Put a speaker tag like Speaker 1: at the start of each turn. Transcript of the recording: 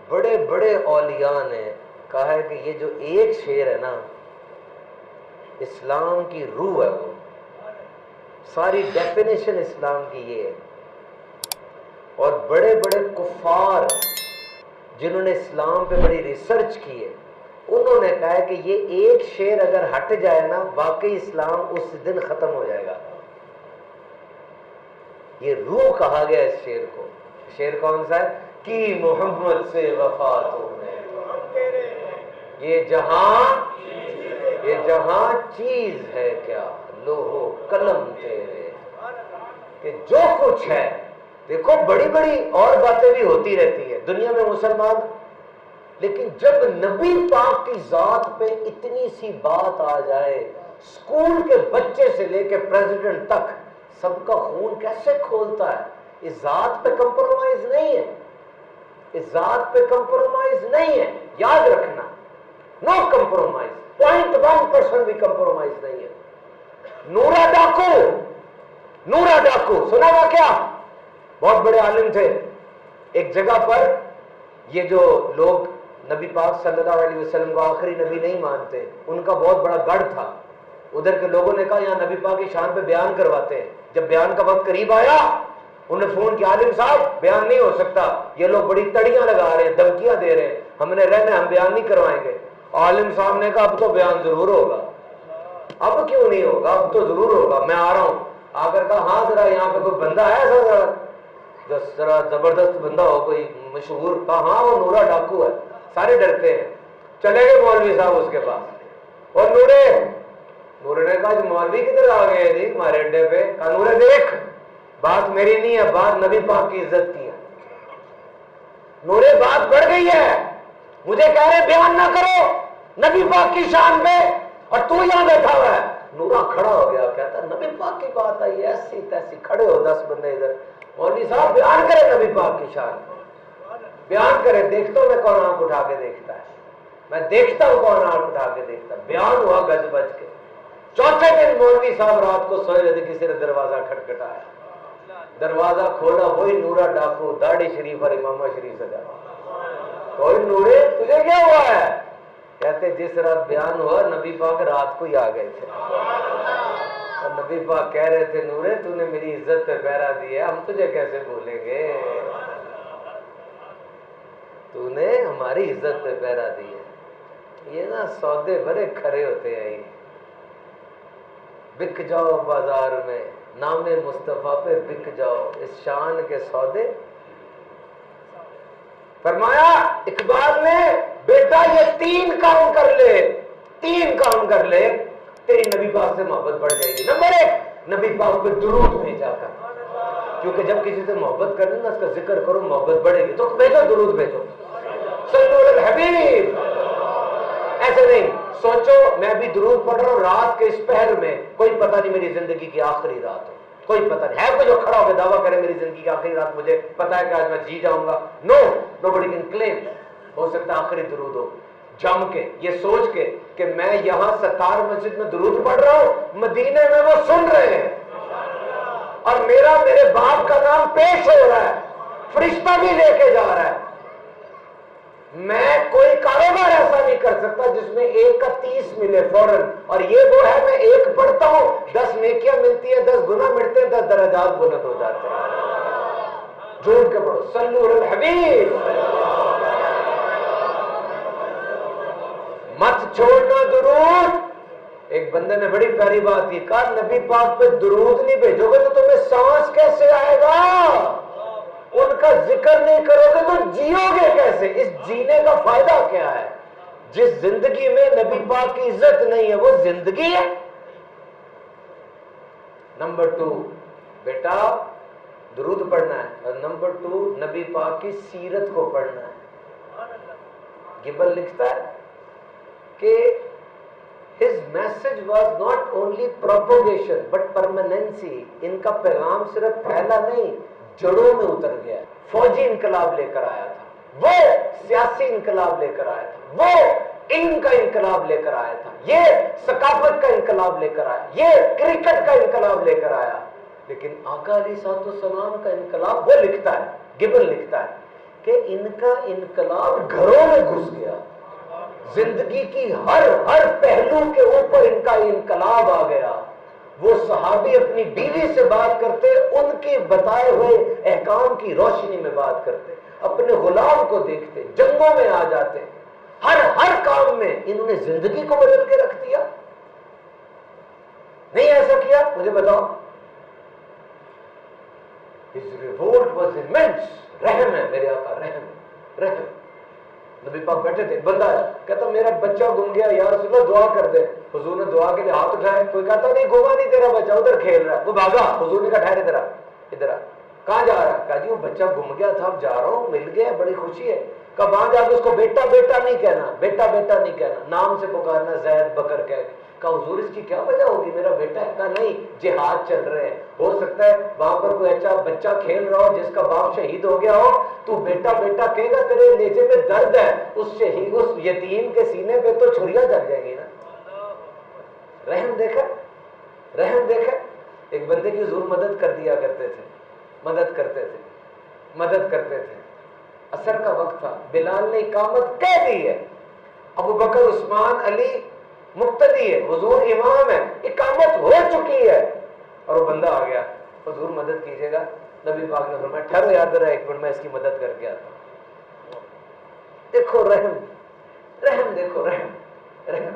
Speaker 1: بڑے بڑے اولیاء نے کہا ہے کہ یہ جو ایک شعر ہے نا اسلام کی روح ہے، وہ ساری ڈیفینیشن اسلام کی یہ ہے. اور بڑے بڑے کفار جنہوں نے اسلام پہ بڑی ریسرچ کی ہے انہوں نے کہا ہے کہ یہ ایک شعر اگر ہٹ جائے نا واقعی اسلام اس دن ختم ہو جائے گا. یہ روح کہا گیا اس شعر کو. شعر کون سا ہے؟ کی محمد سے وفا تمہیں یہ جہاں چیز ہے کیا لوہو قلم تیرے، کہ جو کچھ ہے. دیکھو بڑی بڑی اور باتیں بھی ہوتی رہتی ہے دنیا میں مسلمان، لیکن جب نبی پاک کی ذات پہ اتنی سی بات آ جائے، اسکول کے بچے سے لے کے پریزیڈنٹ تک سب کا خون کیسے کھولتا ہے. اس ذات پہ کمپرومائز نہیں ہے، اس ذات پہ کمپرومائز نہیں ہے، یاد رکھنا. نو کمپرومائز، 0.1% بھی کمپرومائز نہیں ہے. نورا ڈاکو سنا ہوا کیا؟ بہت بڑے عالم تھے. ایک جگہ پر یہ جو لوگ نبی پاک صلی اللہ علیہ وسلم کو آخری نبی نہیں مانتے ان کا بہت بڑا گڑھ تھا. ادھر کے لوگوں نے کہا یہاں نبی پاک کی شان پہ بیان کرواتے ہیں. جب بیان کا وقت قریب آیا انہوں نے فون کیا، عالم صاحب بیان نہیں ہو سکتا، یہ لوگ بڑی تڑیاں لگا رہے ہیں، دھمکیاں دے رہے ہیں، ہم نے رہنا، ہم بیان نہیں کروائیں گے. عالم صاحب نے کہا اب تو بیان ضرور ہوگا. اب کیوں نہیں ہوگا؟ اب تو ضرور ہوگا، میں آ رہا ہوں. آ کر کہا ہاں ذرا یہاں پہ کوئی بندہ ہے جو ذرا زبردست بندہ ہو کوئی مشہور؟ کہا ہاں وہ نورا ڈاکو ہے. سارے ڈرتے ہیں. چلے گئے مولوی صاحب اس کے پاس. اور نورے نے کہا مولوی کدھر آ گئے جی ہمارے اڈے پہ؟ کہا نورے دیکھ بات میری نہیں ہے، بات نبی پاک کی عزت کی ہے. نورے بات بڑھ گئی ہے، مجھے کہہ رہے بیان نہ کرو نبی پاک کی شان پہ اور تو یہاں بیٹھا ہوا ہے. نورا کھڑا ہو گیا، کہتا نبی پاک کی بات آئی ایسی تیسی. کھڑے ہو 10 بندے ادھر. مولوی صاحب بیان کرے نبی پاک کی شان پہ، بیان کرے. دیکھتا ہوں میں کون آنکھ اٹھا کے دیکھتا ہے، میں دیکھتا ہوں کون آنکھ اٹھا کے دیکھتا ہے. بیان ہوا گج بج کے. چوتھے دن مولوی صاحب رات کو سوئے رہے تھے، کسی نے دروازہ کھٹکھٹایا. دروازہ کھولا، وہی نورا ڈاکو، داڑھی شریف اور امامہ شریف سجا. کوئی نورے تجھے کیا ہوا ہے؟ کہتے جس رات بیان ہوا نبی پاک رات کو ہی آ گئے تھے اور نبی پاک کہہ رہے تھے نورے تو نے میری عزت پہ پہرا دیا، ہم تجھے کیسے بھولیں گے، تو نے ہماری عزت پہ پہرا دیا. یہ نا سودے بڑے کھرے ہوتے ہیں. یہ بک جاؤ بازار میں، نام مصطفیٰ پہ بک جاؤ، اس شان کے سودے. فرمایا اقبال نے بیٹا یہ 3 کام کر لے، 3 کام کر لے تیری نبی پاک سے محبت بڑھ جائے گی. نمبر 1 نبی پاک پہ درود بھیجا کر، کیونکہ جب کسی سے محبت کرنے نا اس کا ذکر کرو محبت بڑھے گی. تو بھیجو درود بھیجو، صلو علی الحبیب. ایسے نہیں سوچو میں بھی درود پڑھ رہا ہوں رات کے اس پہر میں، کوئی پتہ نہیں میری زندگی کی آخری رات ہو، کوئی پتہ نہیں ہے. کوئی جو کھڑا ہو کے دعویٰ کرے میری زندگی کی آخری رات مجھے پتہ ہے کہ آج میں جی جاؤں گا. نو بڑی کین کلیم. ہو سکتا ہے آخری درود ہو. جم کے یہ سوچ کے کہ میں یہاں ستار مسجد میں درود پڑھ رہا ہوں، مدینے میں وہ سن رہے ہیں اور میرے باپ کا نام پیش ہو رہا ہے، فرشتہ بھی لے کے جا رہا ہے. میں کوئی کاروبار ایسا نہیں کر سکتا جس میں 1 کا 30 ملے فوراً. اور یہ وہ ہے میں 1 پڑھتا ہوں 10 نیکیاں ملتی ہیں، 10 گناہ مٹتے ہیں، 10 درجات بلند ہو جاتے ہیں. جھوٹ کے پڑھو. صلو علی الحبیب. مت چھوڑنا درود. ایک بندے نے بڑی پیاری بات کی، کہا نبی پاک پہ درود نہیں بھیجو گے تو تمہیں سانس کیسے آئے گا؟ ان کا ذکر نہیں کرو گے تو جیو گے کیسے؟ اس جینے کا فائدہ کیا ہے؟ جس زندگی میں نبی پاک کی عزت نہیں ہے وہ زندگی ہے؟ نمبر 2 بیٹا درود پڑھنا ہے، اور نمبر 2 نبی پاک کی سیرت کو پڑھنا ہے. گبل لکھتا ہے کہ his message was not only propagation but permanency. ان کا پیغام صرف پھیلا نہیں، جڑوں میں اتر گیا. فوجی انقلاب لے کر آیا تھا، وہ سیاسی انقلاب لے کر آیا تھا، وہ علم کا انقلاب لے کر آیا تھا، یہ ثقافت کا انقلاب لے کر آیا، یہ کرکٹ کا انقلاب لے کر آیا. لیکن آقا علیہ الصلوۃ والسلام کا انقلاب وہ لکھتا ہے، گبل لکھتا ہے کہ ان کا انقلاب گھروں میں گھس گیا، زندگی کی ہر پہلو کے اوپر ان کا انقلاب آ گیا۔ وہ صحابی اپنی بیوی سے بات کرتے، ان کے بتائے ہوئے احکام کی روشنی میں بات کرتے، اپنے غلام کو دیکھتے، جنگوں میں آ جاتے، ہر کام میں انہوں نے زندگی کو بدل کے رکھ دیا۔ نہیں ایسا کیا؟ مجھے بتاؤ۔ His revolt was immense۔ رحم ہے میرے آقا، رحم۔ نبی پاک بیٹھے تھے، بندہ ہے کہتا میرا بچہ گم گیا، یا رسول اللہ دعا کر دے۔ حضور نے دعا کے لیے ہاتھ اٹھائے، کوئی کہتا نہیں گما نہیں تیرا بچہ، ادھر کھیل رہا ہے، وہ بھاگا۔ حضور نے کہا ٹھہر ادھر آ، کہاں جا رہا ہے؟ کہا جی وہ بچہ گم گیا تھا، اب جا رہا ہوں، مل گیا، بڑی خوشی ہے۔ کہا وہاں جا کے اس کو بیٹا نہیں کہنا، بیٹا نہیں کہنا، نام سے پکارنا، زید بکر کہہ کے۔ کہا حضور اس کی کیا وجہ ہوگی، میرا بیٹا ہے۔ کہا نہیں جہاد چل رہے ہیں، ہو سکتا ہے وہاں پر کوئی اچھا بچہ کھیل رہا ہو جس کا باپ شہید ہو گیا ہو، تو بیٹا کہے گا، تیرے نیزے میں درد ہے، اس شہید اس یتیم کے سینے پہ تو چھریاں چل جائیں گی نا۔ رحم دیکھا۔ ایک بندے کی حضور مدد کر دیا کرتے تھے، مدد کرتے تھے۔ عصر کا وقت تھا، بلال نے اقامت کہہ دی ہے، ابو بکر عثمان علی مقتدی ہے، حضور امام ہے، اقامت ہو چکی ہے، اور وہ بندہ آ گیا، حضور مدد کیجیے گا۔ نبی پاک نے فرمایا ٹھہرو یاد رہا، ایک منٹ میں اس کی مدد کر کے آتا ہوں۔ دیکھو رحم، دیکھو رحم۔